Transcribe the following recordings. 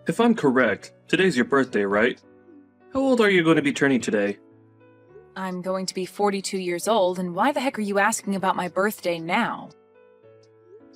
If I'm correct, today's your birthday, right? How old are you going to be turning today? I'm going to be 42 years old, and why the heck are you asking about my birthday now?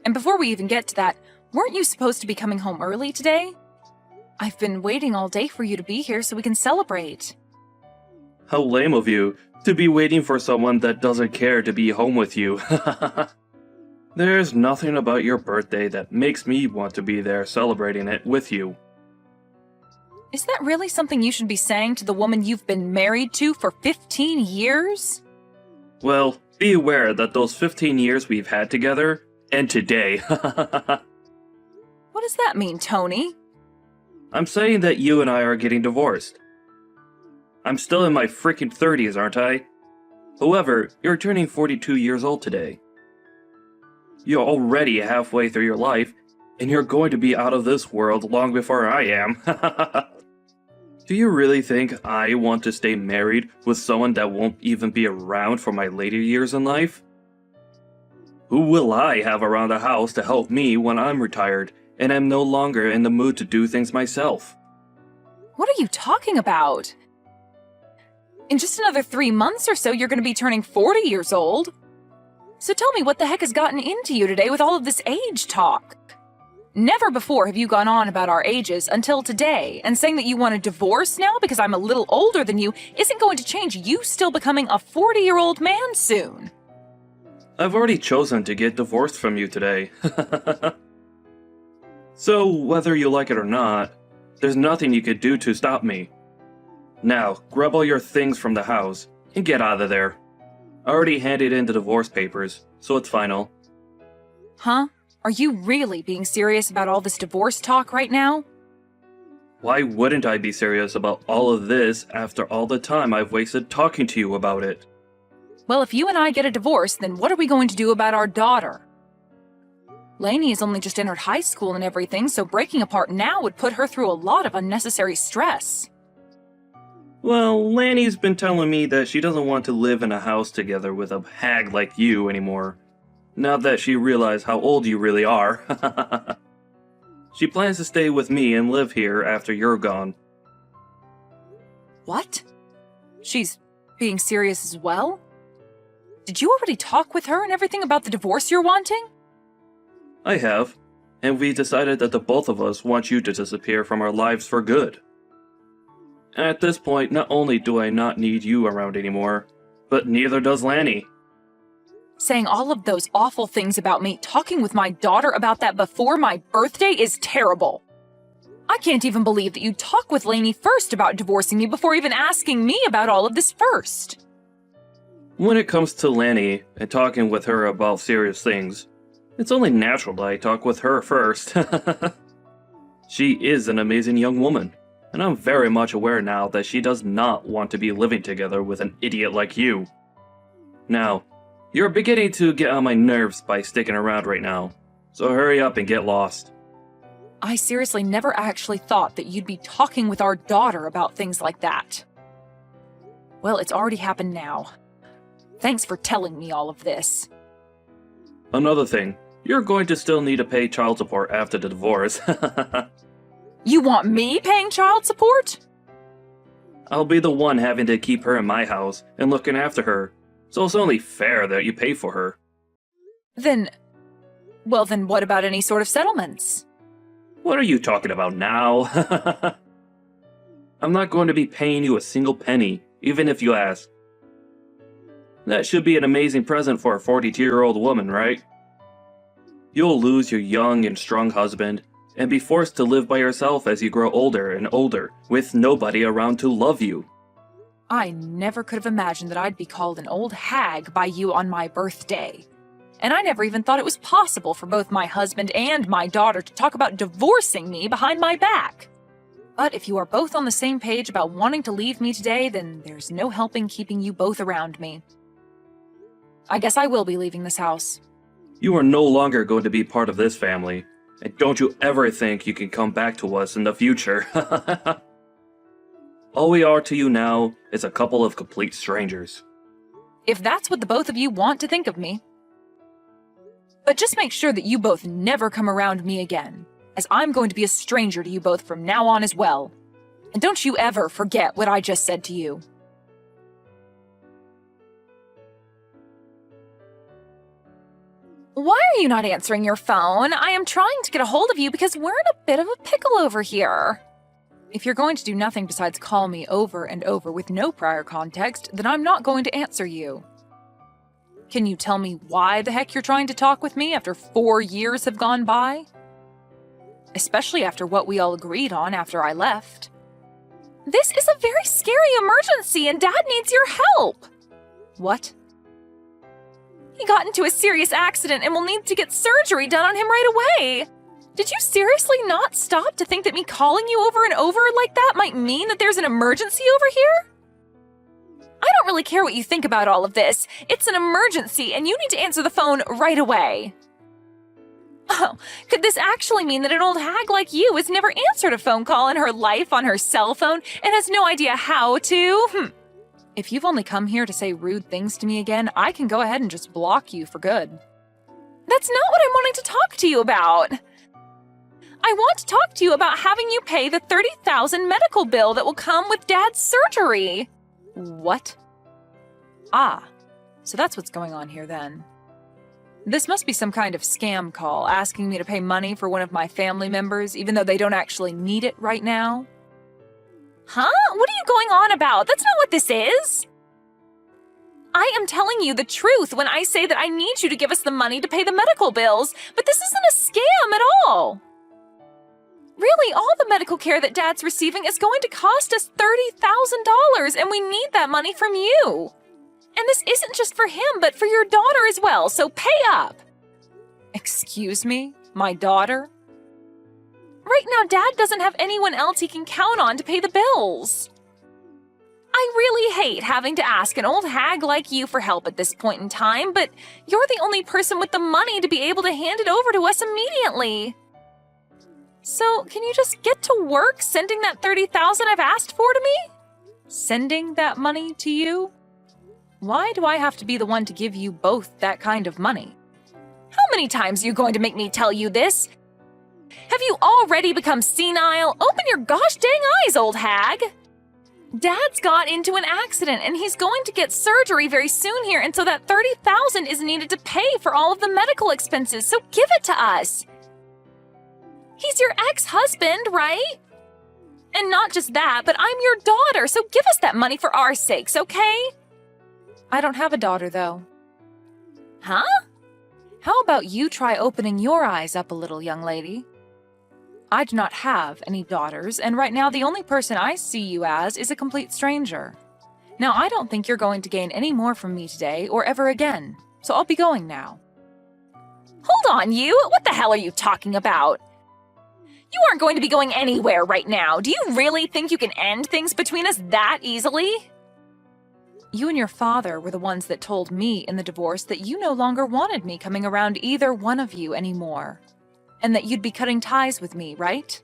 And before we even get to that, weren't you supposed to be coming home early today? I've been waiting all day for you to be here so we can celebrate. How lame of you, to be waiting for someone that doesn't care to be home with you. There's nothing about your birthday that makes me want to be there celebrating it with you. Is that really something you should be saying to the woman you've been married to for 15 years? Well, be aware that those 15 years we've had together end today. What does that mean, Tony? I'm saying that you and I are getting divorced. I'm still in my freaking 30s, aren't I? However, you're turning 42 years old today. You're already halfway through your life, and you're going to be out of this world long before I am. Do you really think I want to stay married with someone that won't even be around for my later years in life? Who will I have around the house to help me when I'm retired and am no longer in the mood to do things myself? What are you talking about? In just another 3 months or so, you're going to be turning 40 years old. So tell me, what the heck has gotten into you today with all of this age talk? Never before have you gone on about our ages until today, and saying that you want a divorce now because I'm a little older than you isn't going to change you still becoming a 40-year-old man soon. I've already chosen to get divorced from you today. So, whether you like it or not, there's nothing you could do to stop me. Now, grab all your things from the house and get out of there. I already handed in the divorce papers, so it's final. Huh? Are you really being serious about all this divorce talk right now? Why wouldn't I be serious about all of this after all the time I've wasted talking to you about it? Well, if you and I get a divorce, then what are we going to do about our daughter? Lainey has only just entered high school and everything, so breaking apart now would put her through a lot of unnecessary stress. Well, Lanny's been telling me that she doesn't want to live in a house together with a hag like you anymore. Now that she realized how old you really are. She plans to stay with me and live here after you're gone. What? She's being serious as well? Did you already talk with her and everything about the divorce you're wanting? I have, and we decided that the both of us want you to disappear from our lives for good. At this point, not only do I not need you around anymore, but neither does Lanny. Saying all of those awful things about me, talking with my daughter about that before my birthday is terrible. I can't even believe that you talk with Lainey first about divorcing me before even asking me about all of this first. When it comes to Lanny and talking with her about serious things, it's only natural that I talk with her first. She is an amazing young woman, and I'm very much aware now that she does not want to be living together with an idiot like you. Now, you're beginning to get on my nerves by sticking around right now, so hurry up and get lost. I seriously never actually thought that you'd be talking with our daughter about things like that. Well, it's already happened now. Thanks for telling me all of this. Another thing, you're going to still need to pay child support after the divorce. You want me paying child support? I'll be the one having to keep her in my house and looking after her, so it's only fair that you pay for her. Then what about any sort of settlements? What are you talking about now? I'm not going to be paying you a single penny, even if you ask. That should be an amazing present for a 42-year-old woman, right? You'll lose your young and strong husband, and be forced to live by yourself as you grow older and older, with nobody around to love you. I never could have imagined that I'd be called an old hag by you on my birthday. And I never even thought it was possible for both my husband and my daughter to talk about divorcing me behind my back. But if you are both on the same page about wanting to leave me today, then there's no helping keeping you both around me. I guess I will be leaving this house. You are no longer going to be part of this family, and don't you ever think you can come back to us in the future. All we are to you now is a couple of complete strangers. If that's what the both of you want to think of me. But just make sure that you both never come around me again. as I'm going to be a stranger to you both from now on as well. And don't you ever forget what I just said to you. Why are you not answering your phone? I am trying to get a hold of you because we're in a bit of a pickle over here. If you're going to do nothing besides call me over and over with no prior context, then I'm not going to answer you. Can you tell me why the heck you're trying to talk with me after 4 years have gone by? Especially after what we all agreed on after I left. This is a very scary emergency and Dad needs your help. What? He got into a serious accident and will need to get surgery done on him right away. Did you seriously not stop to think that me calling you over and over like that might mean that there's an emergency over here? I don't really care what you think about all of this. It's an emergency and you need to answer the phone right away. Oh, could this actually mean that an old hag like you has never answered a phone call in her life on her cell phone and has no idea how to? If you've only come here to say rude things to me again, I can go ahead and just block you for good. That's not what I'm wanting to talk to you about. I want to talk to you about having you pay the $30,000 medical bill that will come with Dad's surgery. What? Ah, so that's what's going on here then. This must be some kind of scam call asking me to pay money for one of my family members even though they don't actually need it right now. Huh? What are you going on about? That's not what this is. I am telling you the truth when I say that I need you to give us the money to pay the medical bills, but this isn't a scam at all. Really, all the medical care that Dad's receiving is going to cost us $30,000, and we need that money from you. And this isn't just for him, but for your daughter as well, so pay up. Excuse me? My daughter? Right now, Dad doesn't have anyone else he can count on to pay the bills. I really hate having to ask an old hag like you for help at this point in time, but you're the only person with the money to be able to hand it over to us immediately. So, can you just get to work sending that $30,000 I've asked for to me? Sending that money to you? Why do I have to be the one to give you both that kind of money? How many times are you going to make me tell you this? Have you already become senile? Open your gosh dang eyes, old hag! Dad's got into an accident and he's going to get surgery very soon here, and so that $30,000 is needed to pay for all of the medical expenses, so give it to us! He's your ex-husband, right? And not just that, but I'm your daughter, so give us that money for our sakes, okay? I don't have a daughter, though. Huh? How about you try opening your eyes up a little, young lady? I do not have any daughters, and right now the only person I see you as is a complete stranger. Now, I don't think you're going to gain any more from me today or ever again, so I'll be going now. Hold on, you! What the hell are you talking about? You aren't going to be going anywhere right now. Do you really think you can end things between us that easily? You and your father were the ones that told me in the divorce that you no longer wanted me coming around either one of you anymore, and that you'd be cutting ties with me, right?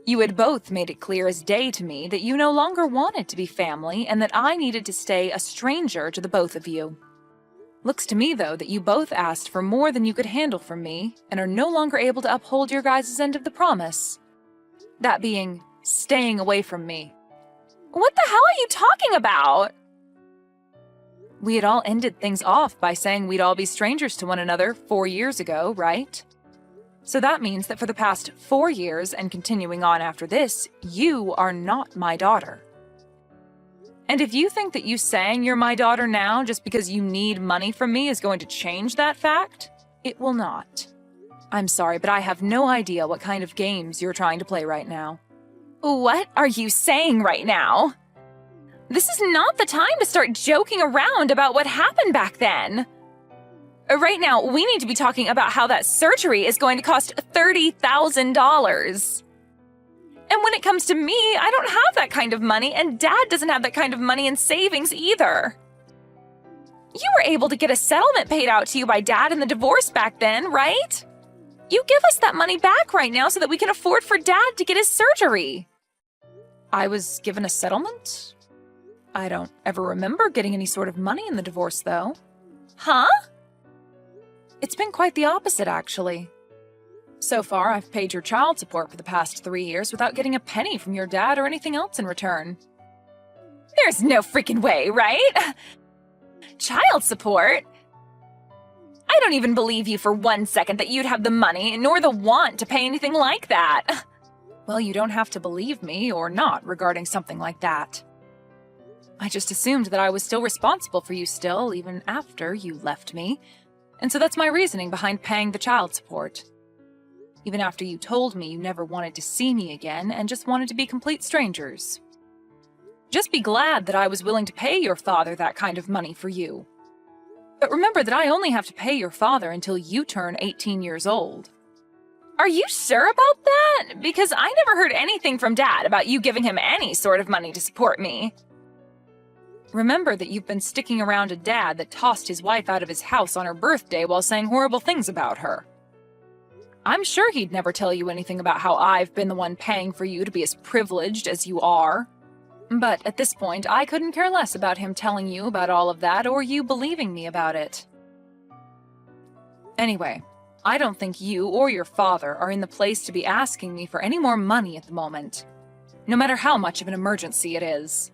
You had both made it clear as day to me that you no longer wanted to be family and that I needed to stay a stranger to the both of you. Looks to me, though, that you both asked for more than you could handle from me and are no longer able to uphold your guys' end of the promise. That being, staying away from me. What the hell are you talking about? We had all ended things off by saying we'd all be strangers to one another 4 years ago, right? So that means that for the past 4 years and continuing on after this, you are not my daughter. And if you think that you saying you're my daughter now just because you need money from me is going to change that fact, it will not. I'm sorry, but I have no idea what kind of games you're trying to play right now. What are you saying right now? This is not the time to start joking around about what happened back then. Right now, we need to be talking about how that surgery is going to cost $30,000. And when it comes to me, I don't have that kind of money, and Dad doesn't have that kind of money in savings either. You were able to get a settlement paid out to you by Dad in the divorce back then, right? You give us that money back right now so that we can afford for Dad to get his surgery. I was given a settlement? I don't ever remember getting any sort of money in the divorce, though. Huh? It's been quite the opposite, actually. So far, I've paid your child support for the past 3 years without getting a penny from your dad or anything else in return. There's no freaking way, right? Child support? I don't even believe you for 1 second that you'd have the money nor the want to pay anything like that. Well, you don't have to believe me or not regarding something like that. I just assumed that I was still responsible for you still, even after you left me. And so that's my reasoning behind paying the child support. Even after you told me you never wanted to see me again and just wanted to be complete strangers. Just be glad that I was willing to pay your father that kind of money for you. But remember that I only have to pay your father until you turn 18 years old. Are you sure about that? Because I never heard anything from Dad about you giving him any sort of money to support me. Remember that you've been sticking around a dad that tossed his wife out of his house on her birthday while saying horrible things about her. I'm sure he'd never tell you anything about how I've been the one paying for you to be as privileged as you are. But at this point, I couldn't care less about him telling you about all of that or you believing me about it. Anyway, I don't think you or your father are in the place to be asking me for any more money at the moment, no matter how much of an emergency it is.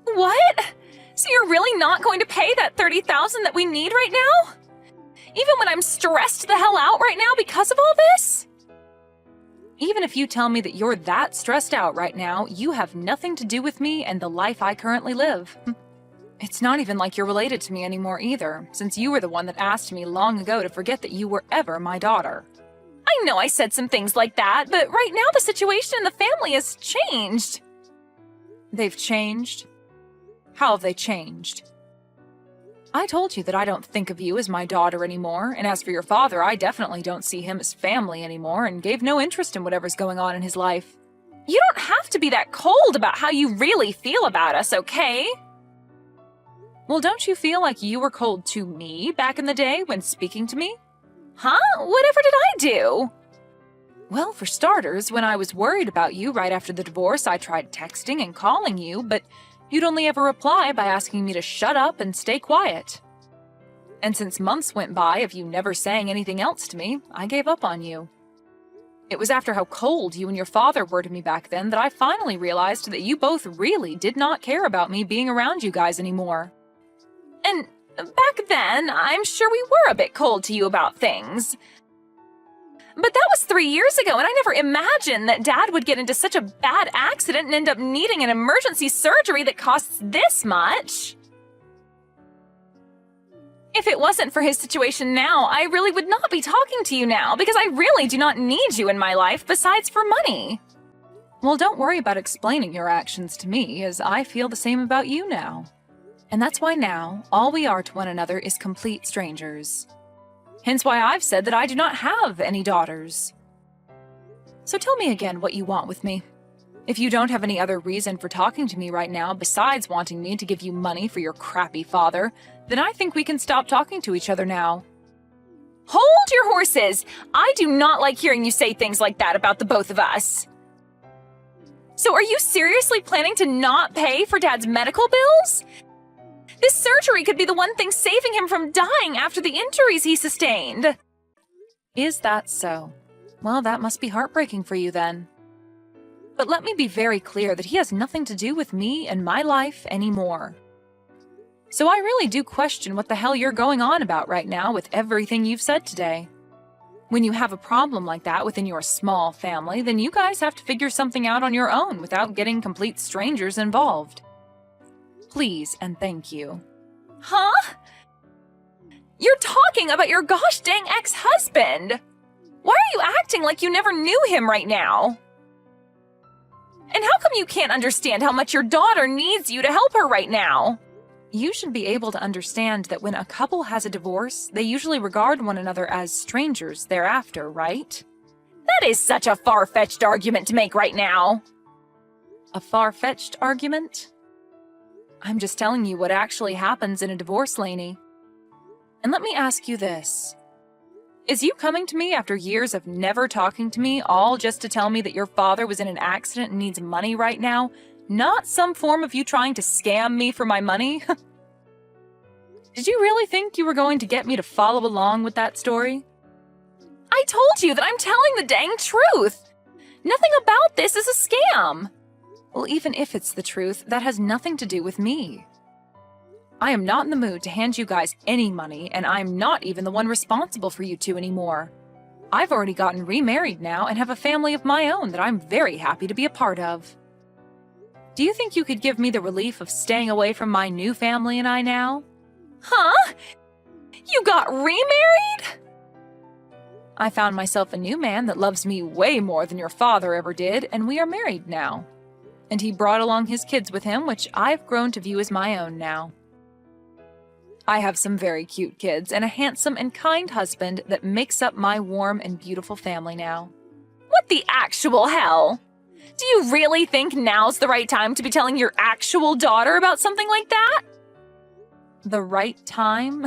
What? So you're really not going to pay that $30,000 that we need right now? Even when I'm stressed the hell out right now because of all this? Even if you tell me that you're that stressed out right now, you have nothing to do with me and the life I currently live. It's not even like you're related to me anymore either, since you were the one that asked me long ago to forget that you were ever my daughter. I know I said some things like that, but right now the situation in the family has changed. They've changed? How have they changed? I told you that I don't think of you as my daughter anymore, and as for your father, I definitely don't see him as family anymore and gave no interest in whatever's going on in his life. You don't have to be that cold about how you really feel about us, okay? Well, don't you feel like you were cold to me back in the day when speaking to me? Huh? Whatever did I do? Well, for starters, when I was worried about you right after the divorce, I tried texting and calling you, but you'd only ever reply by asking me to shut up and stay quiet. And since months went by of you never saying anything else to me, I gave up on you. It was after how cold you and your father were to me back then that I finally realized that you both really did not care about me being around you guys anymore. And back then, I'm sure we were a bit cold to you about things. But that was 3 years ago, and I never imagined that Dad would get into such a bad accident and end up needing an emergency surgery that costs this much. If it wasn't for his situation now, I really would not be talking to you now, because I really do not need you in my life besides for money. Well, don't worry about explaining your actions to me, as I feel the same about you now. And that's why now, all we are to one another is complete strangers. Hence why I've said that I do not have any daughters. So tell me again what you want with me. If you don't have any other reason for talking to me right now besides wanting me to give you money for your crappy father, then I think we can stop talking to each other now. Hold your horses! I do not like hearing you say things like that about the both of us. So are you seriously planning to not pay for Dad's medical bills? This surgery could be the one thing saving him from dying after the injuries he sustained. Is that so? Well, that must be heartbreaking for you then. But let me be very clear that he has nothing to do with me and my life anymore. So I really do question what the hell you're going on about right now with everything you've said today. When you have a problem like that within your small family, then you guys have to figure something out on your own without getting complete strangers involved. Please and thank you. Huh? You're talking about your gosh dang ex-husband! Why are you acting like you never knew him right now? And how come you can't understand how much your daughter needs you to help her right now? You should be able to understand that when a couple has a divorce, they usually regard one another as strangers thereafter, right? That is such a far-fetched argument to make right now. A far-fetched argument? I'm just telling you what actually happens in a divorce, Lainey. And let me ask you this. Is you coming to me after years of never talking to me, all just to tell me that your father was in an accident and needs money right now, not some form of you trying to scam me for my money? Did you really think you were going to get me to follow along with that story? I told you that I'm telling the dang truth. Nothing about this is a scam. Well, even if it's the truth, that has nothing to do with me. I am not in the mood to hand you guys any money, and I'm not even the one responsible for you two anymore. I've already gotten remarried now and have a family of my own that I'm very happy to be a part of. Do you think you could give me the relief of staying away from my new family and I now? Huh? You got remarried? I found myself a new man that loves me way more than your father ever did, and we are married now. And he brought along his kids with him, which I've grown to view as my own now. I have some very cute kids and a handsome and kind husband that makes up my warm and beautiful family now. What the actual hell? Do you really think now's the right time to be telling your actual daughter about something like that? The right time?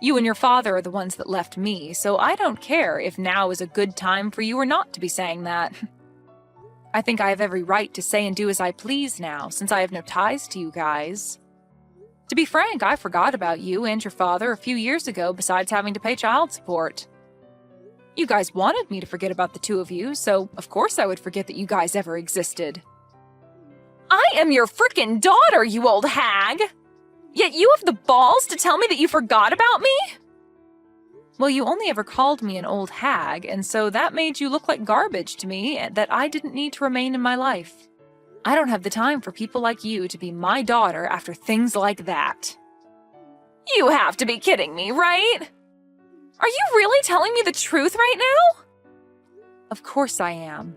You and your father are the ones that left me, so I don't care if now is a good time for you or not to be saying that. I think I have every right to say and do as I please now, since I have no ties to you guys. To be frank, I forgot about you and your father a few years ago besides having to pay child support. You guys wanted me to forget about the two of you, so of course I would forget that you guys ever existed. I am your frickin' daughter, you old hag! Yet you have the balls to tell me that you forgot about me? Well, you only ever called me an old hag, and so that made you look like garbage to me that I didn't need to remain in my life. I don't have the time for people like you to be my daughter after things like that. You have to be kidding me, right? Are you really telling me the truth right now? Of course I am.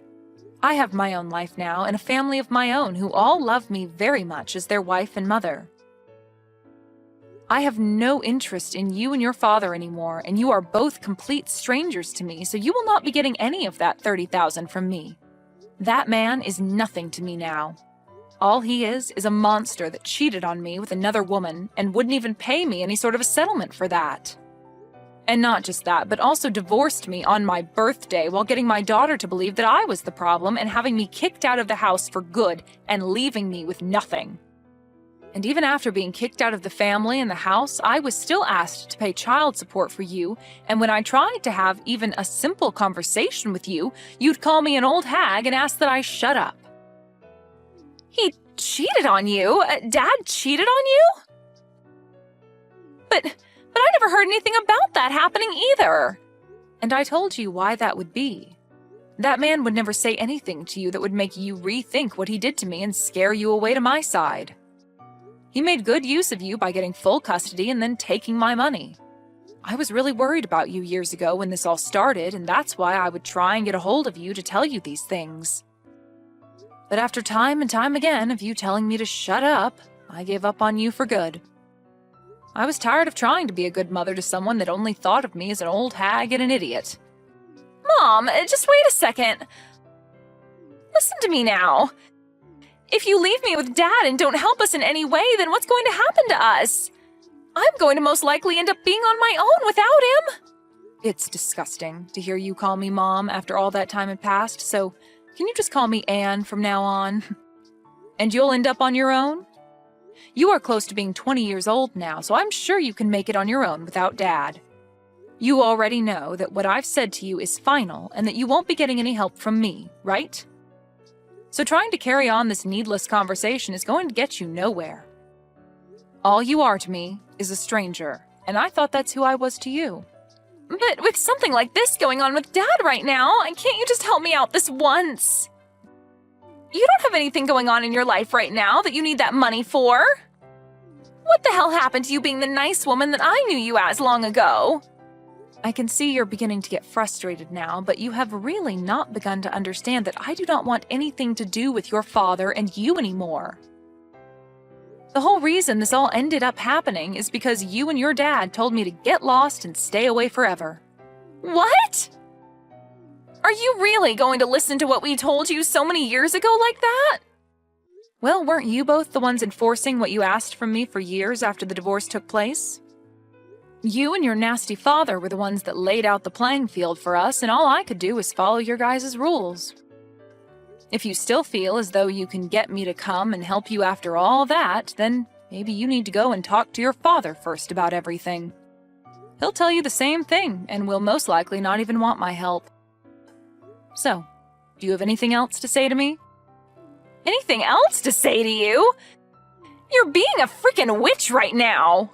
I have my own life now and a family of my own who all love me very much as their wife and mother. I have no interest in you and your father anymore, and you are both complete strangers to me, so you will not be getting any of that $30,000 from me. That man is nothing to me now. All he is a monster that cheated on me with another woman and wouldn't even pay me any sort of a settlement for that. And not just that, but also divorced me on my birthday while getting my daughter to believe that I was the problem and having me kicked out of the house for good and leaving me with nothing. And even after being kicked out of the family and the house, I was still asked to pay child support for you, and when I tried to have even a simple conversation with you, you'd call me an old hag and ask that I shut up. He cheated on you? Dad cheated on you? But I never heard anything about that happening either. And I told you why that would be. That man would never say anything to you that would make you rethink what he did to me and scare you away to my side. He made good use of you by getting full custody and then taking my money. I was really worried about you years ago when this all started, and that's why I would try and get a hold of you to tell you these things. But after time and time again of you telling me to shut up, I gave up on you for good. I was tired of trying to be a good mother to someone that only thought of me as an old hag and an idiot. Mom, just wait a second. Listen to me now. If you leave me with Dad and don't help us in any way, then what's going to happen to us? I'm going to most likely end up being on my own without him. It's disgusting to hear you call me Mom after all that time had passed, so can you just call me Anne from now on? And you'll end up on your own? You are close to being 20 years old now, so I'm sure you can make it on your own without Dad. You already know that what I've said to you is final and that you won't be getting any help from me, right? So trying to carry on this needless conversation is going to get you nowhere. All you are to me is a stranger, and I thought that's who I was to you. But with something like this going on with Dad right now, can't you just help me out this once? You don't have anything going on in your life right now that you need that money for. What the hell happened to you being the nice woman that I knew you as long ago? I can see you're beginning to get frustrated now, but you have really not begun to understand that I do not want anything to do with your father and you anymore. The whole reason this all ended up happening is because you and your dad told me to get lost and stay away forever. What? Are you really going to listen to what we told you so many years ago like that? Well, weren't you both the ones enforcing what you asked from me for years after the divorce took place? You and your nasty father were the ones that laid out the playing field for us, and all I could do was follow your guys' rules. If you still feel as though you can get me to come and help you after all that, then maybe you need to go and talk to your father first about everything. he'll tell you the same thing and will most likely not even want my help. So, do you have anything else to say to me? Anything else to say to you? You're being a freaking witch right now!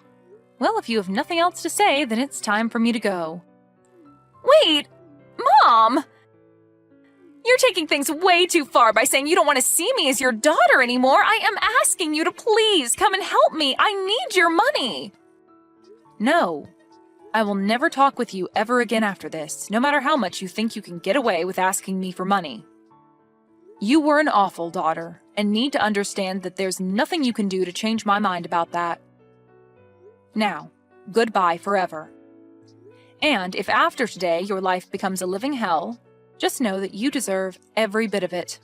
Well, if you have nothing else to say, then it's time for me to go. Wait! Mom! You're taking things way too far by saying you don't want to see me as your daughter anymore. I am asking you to please come and help me. I need your money. No. I will never talk with you ever again after this, no matter how much you think you can get away with asking me for money. You were an awful daughter, and need to understand that there's nothing you can do to change my mind about that. Now, goodbye forever. And if after today your life becomes a living hell, just know that you deserve every bit of it.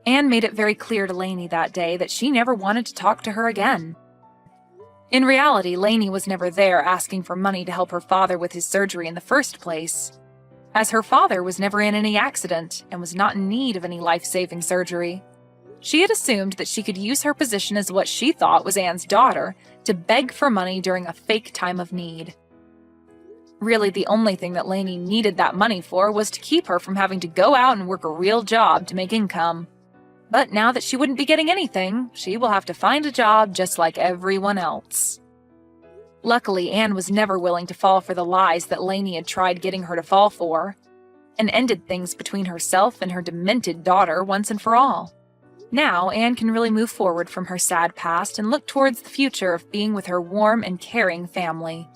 Anne made it very clear to Lainey that day that she never wanted to talk to her again. In reality, Lainey was never there asking for money to help her father with his surgery in the first place, as her father was never in any accident and was not in need of any life-saving surgery. She had assumed that she could use her position as what she thought was Anne's daughter to beg for money during a fake time of need. Really, the only thing that Lainey needed that money for was to keep her from having to go out and work a real job to make income. But now that she wouldn't be getting anything, she will have to find a job just like everyone else. Luckily, Anne was never willing to fall for the lies that Lainey had tried getting her to fall for, and ended things between herself and her demented daughter once and for all. Now, Anne can really move forward from her sad past and look towards the future of being with her warm and caring family.